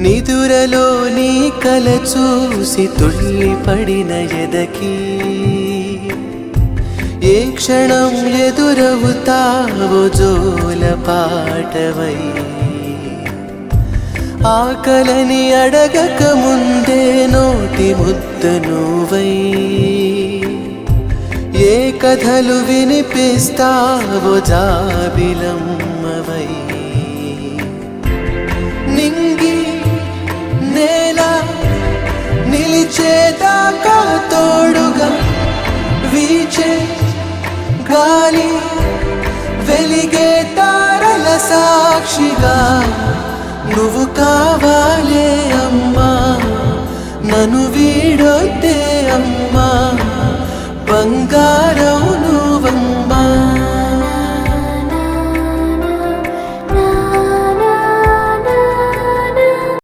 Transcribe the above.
నిదురలో నీ కల చూసి తుళ్ళి పడిన ఎదకి ఏ క్షణం ఎదురవుతావో జోల పాటవై ఆకలని అడగక ముందే నోటి ముద్ద నువ్వై ఏ కథలు వినిపిస్తావో జాబిలమ్మవై నింగి నేల నిలిచేదాకా తోడుగా వీచే గాలి వెలిగే తారల సాక్షిగా నువ్వు కావాలే అమ్మా నన్ను వీడొద్దే అమ్మా బంగారు